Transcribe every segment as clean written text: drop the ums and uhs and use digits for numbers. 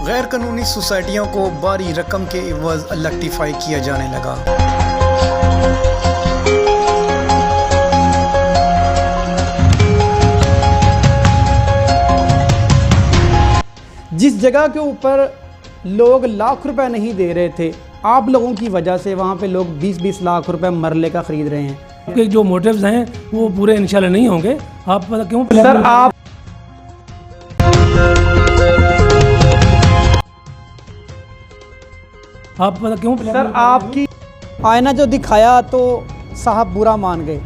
गैर कानूनी सोसाइटियों को भारी रकम के एवज इलेक्ट्रीफाई किया जाने लगा। जिस जगह के ऊपर लोग लाख रुपए नहीं दे रहे थे, आप लोगों की वजह से वहाँ पे लोग 20-20 लाख रुपए मरले का खरीद रहे हैं। आपके जो मोटिव्स हैं वो पूरे इंशाल्लाह नहीं होंगे। आप पता क्यों सर आप पता क्यों सर आपकी आईना जो दिखाया तो साहब बुरा मान गए।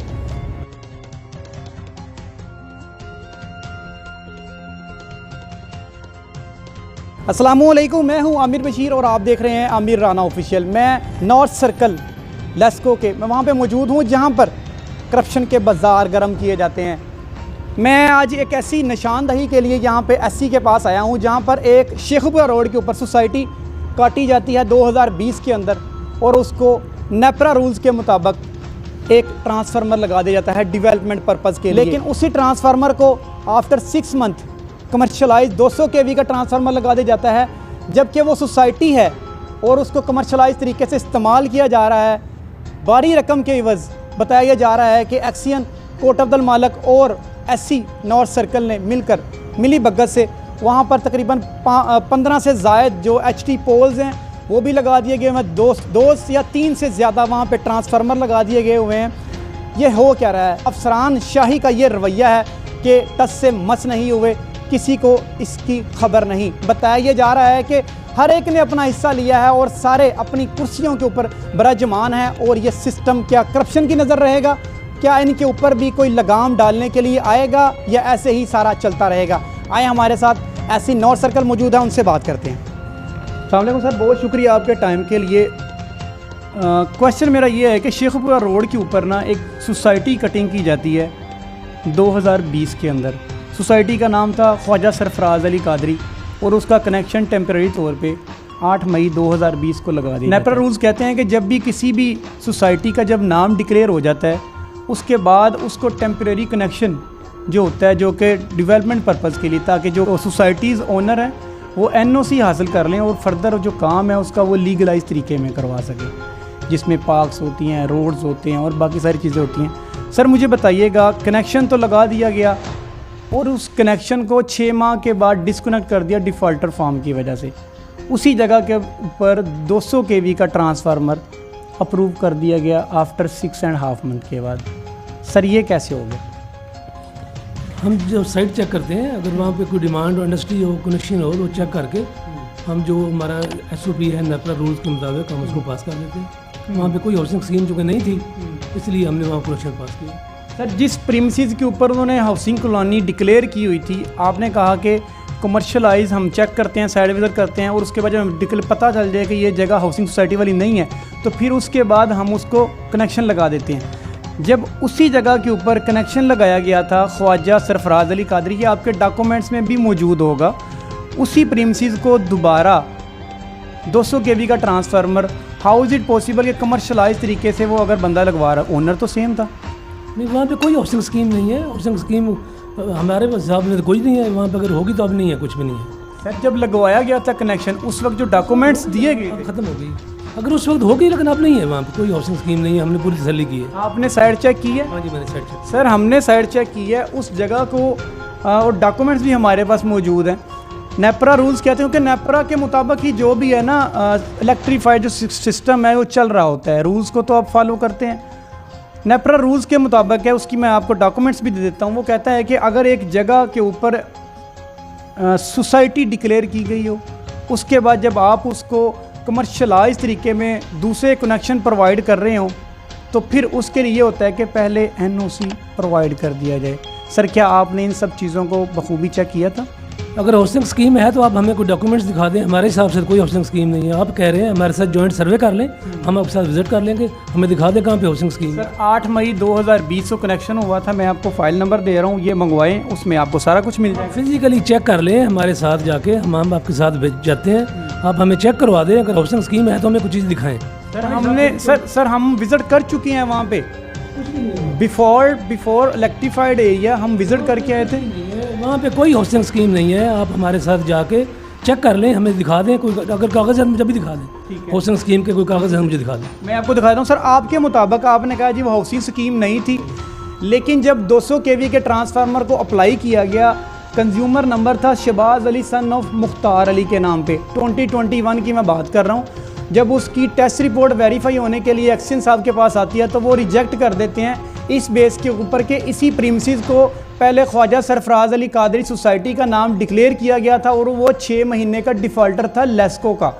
अस्सलामुअलैकुम, मैं हूं आमिर बशीर और आप देख रहे हैं आमिर राना ऑफिशियल। मैं नॉर्थ सर्कल लेस्को के मैं वहां पे मौजूद हूं जहां पर करप्शन के बाज़ार गर्म किए जाते हैं। मैं आज एक ऐसी निशानदही के लिए यहां पे एससी के पास आया हूं जहां पर एक शेखपुरा रोड के ऊपर सोसाइटी काटी जाती है 2020 के अंदर और उसको नेपरा रूल्स के मुताबिक एक ट्रांसफार्मर लगा दिया जाता है डेवलपमेंट पर्पज़ के लिए। लेकिन उसी ट्रांसफार्मर को आफ्टर 6 मंथ कमर्शलाइज 200 kV का ट्रांसफार्मर लगा दिया जाता है, जबकि वो सोसाइटी है और उसको कमर्शलाइज तरीके से इस्तेमाल किया जा रहा है। भारी रकम के एवज़ बताया जा रहा है कि एक्सियन कोर्ट अब्दुल मालिक और एससी नॉर्थ सर्कल ने मिलकर मिली भगत से वहाँ पर तकरीबन 15 से ज़ायद जो HT पोल्स हैं वो भी लगा दिए गए हैं। दो या 3 से ज़्यादा वहाँ पे ट्रांसफार्मर लगा दिए गए हुए हैं। ये हो क्या रहा है? अफसरान शाही का ये रवैया है कि टस से मस नहीं हुए, किसी को इसकी खबर नहीं। बताया ये जा रहा है कि हर एक ने अपना हिस्सा लिया है और सारे अपनी कुर्सियों के ऊपर बराजमान हैं। और ये सिस्टम क्या करप्शन की नज़र रहेगा? क्या इनके ऊपर भी कोई लगाम डालने के लिए आएगा या ऐसे ही सारा चलता रहेगा? आए हमारे साथ ऐसी नॉर्थ सर्कल मौजूद है, उनसे बात करते हैं। अस्सलाम वालेकुम सर, बहुत शुक्रिया आपके टाइम के लिए। क्वेश्चन मेरा ये है कि शेखपुरा रोड के ऊपर ना एक सोसाइटी कटिंग की जाती है 2020 के अंदर। सोसाइटी का नाम था ख्वाजा सरफराज अली कादरी और उसका कनेक्शन टेम्परेरी तौर पे 8 मई 2020 को लगा दिया। नेपरा रूल्स कहते हैं कि जब भी किसी भी सोसाइटी का जब नाम डिक्लेयर हो जाता है उसके बाद उसको टेम्परेरी कनेक्शन जो होता है, जो कि डेवलपमेंट पर्पज़ के लिए, ताकि जो सोसाइटीज़ ओनर हैं वो NOC हासिल कर लें और फर्दर जो काम है उसका वो लीगलाइज तरीके में करवा सके, जिसमें पार्क्स होती हैं, रोड्स होते हैं और बाकी सारी चीज़ें होती हैं। सर मुझे बताइएगा, कनेक्शन तो लगा दिया गया और उस कनेक्शन को 6 माह के बाद डिस्कनेक्ट कर दिया डिफ़ॉल्टर फॉर्म की वजह से। उसी जगह के ऊपर 200 kV का ट्रांसफार्मर अप्रूव कर दिया गया आफ्टर 6.5 मंथ के बाद। सर ये कैसे हो गया? हम जो साइट चेक करते हैं, अगर वहाँ पे कोई डिमांड और इंडस्ट्री हो, कनेक्शन हो, तो चेक करके हम जो हमारा SOP है नेपरा रूल्स के मुताबिक हम उसको पास कर लेते हैं। वहाँ पे कोई हाउसिंग स्कीम चूँकि नहीं थी इसलिए हमने वहाँ कनेक्शन पास किया। सर जिस प्रीमिसेस के ऊपर उन्होंने हाउसिंग कॉलोनी डिक्लेयर की हुई थी, आपने कहा कि कमर्शलाइज हम चेक करते हैं, साइड विजिट करते हैं और उसके बाद जब पता चल जाए कि ये जगह हाउसिंग सोसाइटी वाली नहीं है तो फिर उसके बाद हम उसको कनेक्शन लगा देते हैं। जब उसी जगह के ऊपर कनेक्शन लगाया गया था ख्वाजा सरफराज अली कादरी, ये आपके डॉक्यूमेंट्स में भी मौजूद होगा, उसी प्रीमिसेस को दोबारा 200 kV का transformer, how is it possible कि कमर्शलाइज तरीके से वो अगर बंदा लगवा रहा, ओनर तो सेम था? नहीं, वहाँ पे कोई हाउसिंग स्कीम नहीं है। हाउसिंग स्कीम हमारे हिसाब में तो कोई नहीं है वहाँ पे, अगर होगी तो अब नहीं है, कुछ भी नहीं है। सर जब लगवाया गया था कनेक्शन उस वक्त जो डॉक्यूमेंट्स दिए गए ख़त्म हो गई, अगर उस वक्त होगी, लेकिन अब नहीं है वहाँ पे कोई हाउसिंग स्कीम नहीं है। हमने पूरी तसल्ली की है। आपने साइड चेक की है? हाँ जी, मैंने साइड चेक। सर हमने साइड चेक की है उस जगह को और डॉक्यूमेंट्स भी हमारे पास मौजूद हैं। नेपरा रूल्स कहते हैं कि नेपरा के मुताबिक ही जो भी है ना इलेक्ट्रीफाइड जो सिस्टम है वो चल रहा होता है। रूल्स को तो आप फॉलो करते हैं, नेपरा रूल्स के मुताबिक है। उसकी मैं आपको डॉक्यूमेंट्स भी दे देता हूँ। वो कहता है कि अगर एक जगह के ऊपर सोसाइटी डिक्लेयर की गई हो, उसके बाद जब आप उसको कमर्शलाइज तरीके में दूसरे कनेक्शन प्रोवाइड कर रहे हो तो फिर उसके लिए होता है कि पहले NOC प्रोवाइड कर दिया जाए। सर क्या आपने इन सब चीज़ों को बखूबी चेक किया था? अगर हाउसिंग स्कीम है तो आप हमें कोई डॉक्यूमेंट्स दिखा दें। हमारे हिसाब से कोई हाउसिंग स्कीम नहीं है। आप कह रहे हैं हमारे साथ जॉइंट सर्वे कर लें, हम आपके साथ विजिट कर लेंगे, हमें दिखा दें कहाँ पे हाउसिंग स्कीम। सर 8 मई 2020 को कनेक्शन हुआ था। मैं आपको फाइल नंबर दे रहा हूँ, ये मंगवाएं, उसमें आपको सारा कुछ मिल जाएगा। फिजिकली चेक कर लें हमारे साथ जाके, हम आपके साथ भेज जाते हैं, आप हमें चेक करवा दें। अगर हाउसिंग स्कीम है तो हमें कुछ चीज़ दिखाएँ। सर हम विज़िट कर चुके हैं वहाँ पे, बिफोर इलेक्ट्रीफाइड एरिया हम विज़िट करके आए थे। वहाँ पे कोई हाउसिंग स्कीम नहीं है। आप हमारे साथ जाके चेक कर लें, हमें दिखा दें, कोई अगर कागज़ है जब भी दिखा दें, ठीक है। हाउसिंग स्कीम के कोई कागज़ है मुझे दिखा दें। मैं आपको दिखाता हूँ सर। आपके मुताबिक आपने कहा जी वो हाउसिंग स्कीम नहीं थी, लेकिन जब 200 केवी के ट्रांसफार्मर को अप्लाई किया गया, कंज्यूमर नंबर था शबाज अली सन ऑफ मुख्तार अली के नाम पे, 2021 की मैं बात कर रहा हूँ। जब उसकी टेस्ट रिपोर्ट वेरीफाई होने के लिए एक्शन साहब के पास आती है तो वो रिजेक्ट कर देते हैं इस बेस के ऊपर के इसी प्रीमिसेस को पहले ख्वाजा सरफराज अली कादरी सोसाइटी का नाम डिक्लेयर किया गया था और वो 6 महीने का डिफ़ॉल्टर था लेस्को का।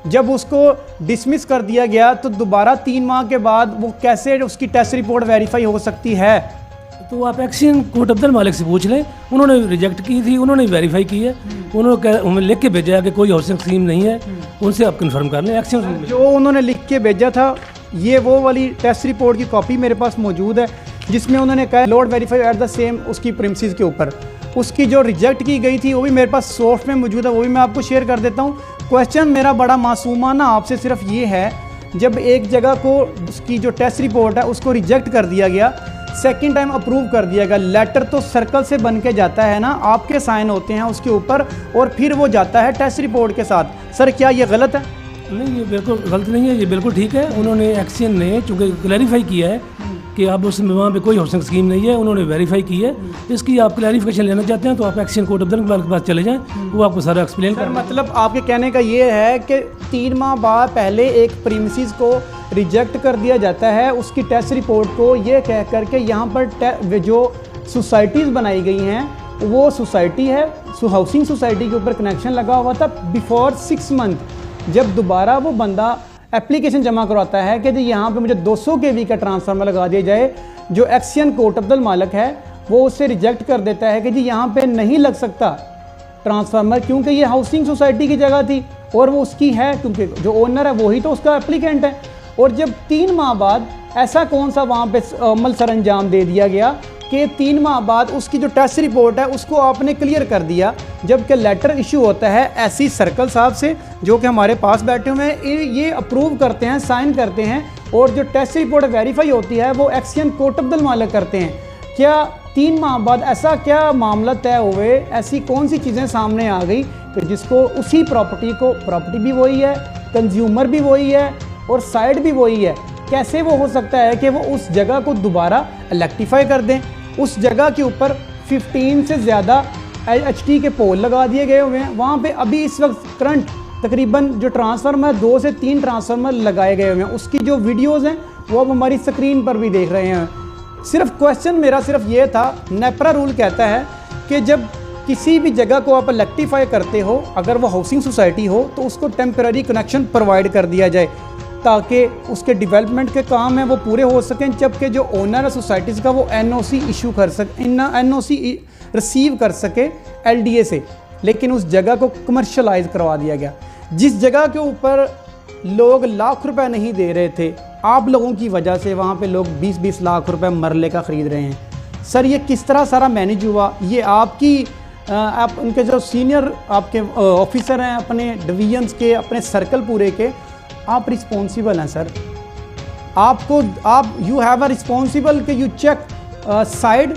जब उसको डिसमिस कर दिया गया तो दोबारा 3 माह के बाद वो कैसे उसकी टेस्ट रिपोर्ट वेरीफाई हो सकती है? तो आप एक्शन कोर्ट अब्दुल मालिक से पूछ लें, उन्होंने रिजेक्ट की थी, उन्होंने वेरीफाई की है, उन्होंने लिख के भेजा है कि कोई हाउसिंग स्कीम नहीं है, उनसे आप कंफर्म कर लें। एक्शन जो उन्होंने लिख के भेजा था, ये वो वाली टेस्ट रिपोर्ट की कॉपी मेरे पास मौजूद है जिसमें उन्होंने कहा load verify at the same उसकी प्रीमिसेस के ऊपर। उसकी जो रिजेक्ट की गई थी वो भी मेरे पास सॉफ्ट में मौजूद है, वो भी मैं आपको शेयर कर देता हूँ। क्वेश्चन मेरा बड़ा मासूमाना आपसे सिर्फ ये है, जब एक जगह को उसकी जो टेस्ट रिपोर्ट है उसको रिजेक्ट कर दिया गया, सेकंड टाइम अप्रूव कर दिया गया, लेटर तो सर्कल से बन के जाता है ना, आपके साइन होते हैं उसके ऊपर और फिर वो जाता है टेस्ट रिपोर्ट के साथ। सर क्या ये गलत है? नहीं, ये बिल्कुल गलत नहीं है, ये बिल्कुल ठीक है। उन्होंने एक्शन ने चूँकि क्लैरिफाई किया है कि अब उसमें वहाँ पे कोई हाउसिंग स्कीम नहीं है, उन्होंने वेरीफाई की है। इसकी आप क्लैरिफिकेशन लेना चाहते हैं तो आप एक्शन कोर्ट अब्दुल मालिक के पास चले जाएँ, वो आपको सारा एक्सप्लेन कर। मतलब आपके कहने का ये है कि 3 माह बाद पहले एक प्रीमिसेस को रिजेक्ट कर दिया जाता है, उसकी टेस्ट रिपोर्ट को ये कह कर के यहाँ पर जो सोसाइटीज़ बनाई गई हैं वो सोसाइटी है, हाउसिंग सोसाइटी के ऊपर कनेक्शन लगा हुआ था। बिफोर 6 मंथ जब दोबारा वो बंदा एप्लीकेशन जमा करवाता है कि जी यहाँ पे मुझे 200 केवी का ट्रांसफार्मर लगा दिया जाए, जो एक्शन कोर्ट अब्दुल मालिक है वो उससे रिजेक्ट कर देता है कि जी यहाँ पे नहीं लग सकता ट्रांसफार्मर, क्योंकि ये हाउसिंग सोसाइटी की जगह थी और वो उसकी है, क्योंकि जो ओनर है वही तो उसका एप्लीकेंट है। और जब 3 माह बाद ऐसा कौन सा वहाँ पे अमल सर अंजाम दे दिया गया कि 3 माह बाद उसकी जो टेस्ट रिपोर्ट है उसको आपने क्लियर कर दिया, जबकि लेटर इशू होता है ऐसी सर्कल साहब से जो कि हमारे पास बैठे हुए हैं, ये अप्रूव करते हैं, साइन करते हैं, और जो टेस्ट रिपोर्ट वेरीफाई होती है वो एक्शन कोर्ट अब्दुल मालिक करते हैं। क्या 3 माह बाद ऐसा क्या मामला तय हुए, ऐसी कौन सी चीज़ें सामने आ गई कि जिसको उसी प्रॉपर्टी भी वही है, कंज्यूमर भी वही है और साइड भी वही है, कैसे वो हो सकता है कि वो उस जगह को दोबारा इलेक्ट्रीफाई कर दें? उस जगह के ऊपर 15 से ज़्यादा HT के पोल लगा दिए गए हुए हैं, वहाँ पे अभी इस वक्त करंट तकरीबन जो ट्रांसफार्मर 2 से 3 ट्रांसफार्मर लगाए गए हुए हैं, उसकी जो वीडियोज़ हैं वो अब हमारी स्क्रीन पर भी देख रहे हैं। सिर्फ क्वेश्चन मेरा सिर्फ ये था, नेपरा रूल कहता है कि जब किसी भी जगह को आप इलेक्ट्रीफाई करते हो, अगर वो हाउसिंग सोसाइटी हो तो उसको टेम्पररी कनेक्शन प्रोवाइड कर दिया जाए ताकि उसके डेवलपमेंट के काम हैं वो पूरे हो सकें, जबकि जो ओनर है सोसाइटीज़ का वो NOC इशू कर सके, NOC रिसीव कर सके LDA से। लेकिन उस जगह को कमर्शलाइज करवा दिया गया, जिस जगह के ऊपर लोग लाख रुपए नहीं दे रहे थे, आप लोगों की वजह से वहाँ पे लोग 20-20 लाख रुपए मरले का ख़रीद रहे हैं। सर ये किस तरह सारा मैनेज हुआ? ये आपकी आप उनके जो सीनियर आपके ऑफिसर हैं अपने डिवीजन्स के, अपने सर्कल पूरे के, आप रिस्पॉन्सिबल हैं सर। आप यू हैव अ रिस्पॉन्सिबल कि यू चेक साइड,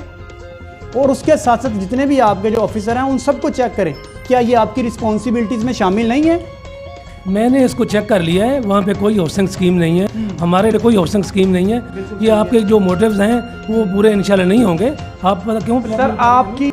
और उसके साथ साथ जितने भी आपके जो ऑफिसर हैं उन सबको चेक करें। क्या ये आपकी रिस्पॉन्सिबिलिटीज़ में शामिल नहीं है? मैंने इसको चेक कर लिया है, वहाँ पे कोई हाउसिंग स्कीम नहीं है, हमारे लिए कोई हाउसिंग स्कीम नहीं है। ये आपके जो मोटिव्स हैं वो पूरे इंशाल्लाह नहीं होंगे। आप पता क्यों सर आपकी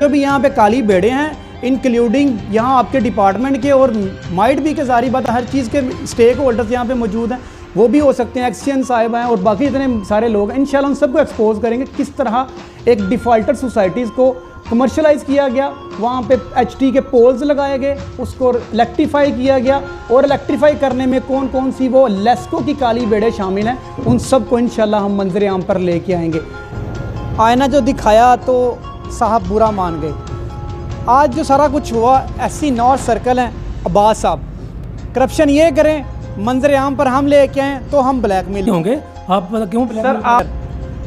जो भी यहाँ पे काली बेड़े हैं, इंक्लूडिंग यहाँ आपके डिपार्टमेंट के और माइट भी के, सारी बात हर चीज़ के स्टेक होल्डर्स यहाँ पे मौजूद हैं, वो भी हो सकते हैं, एक्शन साहिब हैं और बाकी इतने सारे लोग हैं। इंशाल्लाह उन सबको एक्सपोज करेंगे किस तरह एक डिफ़ॉल्टर सोसाइटीज़ को कमर्शलाइज़ किया गया, वहाँ पे HT के पोल्स लगाए गए, उसको इलेक्ट्रीफाई किया गया, और इलेक्ट्रीफाई करने में कौन कौन सी वो लेस्को की काली बेड़े शामिल हैं, उन सबको इंशाल्लाह हम मंजर आम पर लेके आएंगे। आईना जो दिखाया तो साहब बुरा मान गए। आज जो सारा कुछ हुआ, SC नॉर्थ सर्कल हैं अब्बास साहब, करप्शन ये करें, मंजर आम पर हम लेके आएँ तो हम ब्लैकमेल होंगे। आप पता क्यों सर आप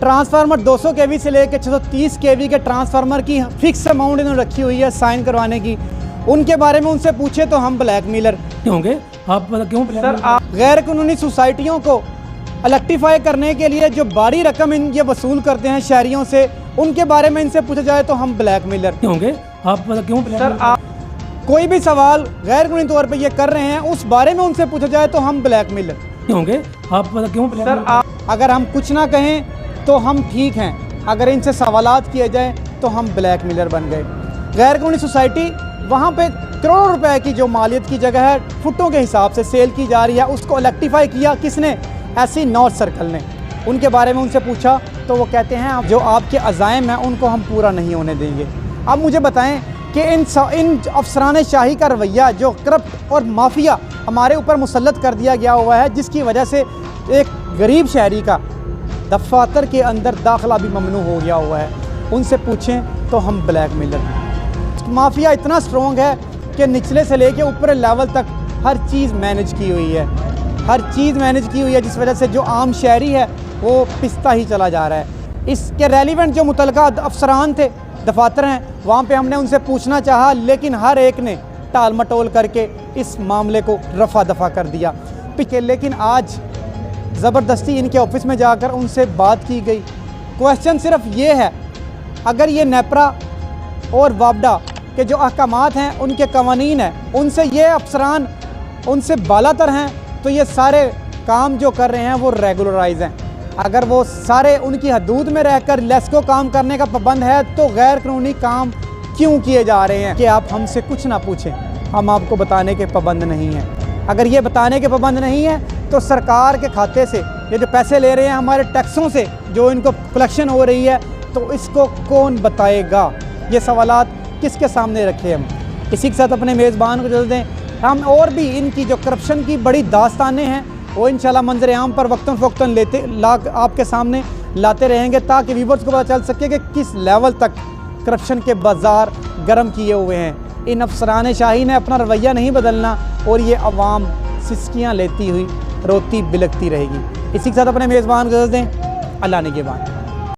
ट्रांसफार्मर 200 केवी से लेकर 630 केवी के ट्रांसफार्मर की फिक्स अमाउंट इन्होंने रखी हुई है साइन करवाने की, उनके बारे में उनसे पूछे तो हम ब्लैकमेलर होंगे। आप पता क्यों सर आप गैर कानूनी सोसाइटियों को इलेक्ट्रीफाई करने के लिए जो बड़ी रकम ये वसूल करते हैं शहरियों से, उनके बारे में इनसे पूछा जाए तो हम ब्लैकमेलर होंगे। आप पता क्यों सर आप कोई भी सवाल गैर कानूनी तौर पे ये कर रहे हैं उस बारे में उनसे पूछा जाए तो हम ब्लैकमेलर होंगे। आप पता क्यों सर अगर हम कुछ ना कहें तो हम ठीक हैं, अगर इनसे सवालात किए जाए तो हम ब्लैकमेलर बन गए। गैर कानूनी सोसाइटी वहाँ पे करोड़ों रुपए की जो मालियत की जगह है फुटों के हिसाब से सेल की जा रही है, उसको इलेक्ट्रीफाई किया किसने? ऐसी नॉर्थ सर्कल ने। उनके बारे में उनसे पूछा तो वो कहते हैं जो आपके अज़ाइम हैं उनको हम पूरा नहीं होने देंगे। अब मुझे बताएं कि इन अफसरान शाही का रवैया जो करप्ट और माफिया हमारे ऊपर मुसल्लत कर दिया गया हुआ है, जिसकी वजह से एक गरीब शहरी का दफातर के अंदर दाखिला भी ममनू हो गया हुआ है, उनसे पूछें तो हम ब्लैकमेलर। माफिया इतना स्ट्रॉन्ग है कि निचले से लेके ऊपर लेवल तक हर चीज़ मैनेज की हुई है, हर चीज़ मैनेज की हुई है, जिस वजह से जो आम शहरी है वो पिसता ही चला जा रहा है। इसके रेलिवेंट जो मुतलका अफसरान थे, दफातर हैं, वहाँ पे हमने उनसे पूछना चाहा लेकिन हर एक ने टाल मटोल करके इस मामले को रफा दफा कर दिया। लेकिन आज ज़बरदस्ती इनके ऑफिस में जाकर उनसे बात की गई। क्वेश्चन सिर्फ ये है, अगर ये नेपरा और वापडा के जो अहकामात हैं, उनके कवानीन हैं, उनसे ये अफसरान उनसे बालातर हैं, तो ये सारे काम जो कर रहे हैं वो रेगुलराइज हैं। अगर वो सारे उनकी हदूद में रहकर लेस्को काम करने का पाबंद है तो गैर कानूनी काम क्यों किए जा रहे हैं? कि आप हमसे कुछ ना पूछें, हम आपको बताने के पाबंद नहीं हैं। अगर ये बताने के पाबंद नहीं है तो सरकार के खाते से ये जो पैसे ले रहे हैं हमारे टैक्सों से, जो इनको कलेक्शन हो रही है, तो इसको कौन बताएगा? ये सवालात किसके सामने रखे हम? इसी के साथ अपने मेज़बान को जल्द दें। हम और भी इनकी जो करप्शन की बड़ी दास्तानें हैं वो इंशाल्लाह मंजर आम पर वक्तन फ़वक्तन आपके सामने लाते रहेंगे, ताकि व्यूवर्स को पता चल सके कि किस लेवल तक करप्शन के बाज़ार गर्म किए हुए हैं। इन अफसरान शाही ने अपना रवैया नहीं बदलना और ये अवाम सिसकियाँ लेती हुई रोती बिलकती रहेगी। इसी के साथ अपने मेज़बान को दें। अल्लाह निगहबान।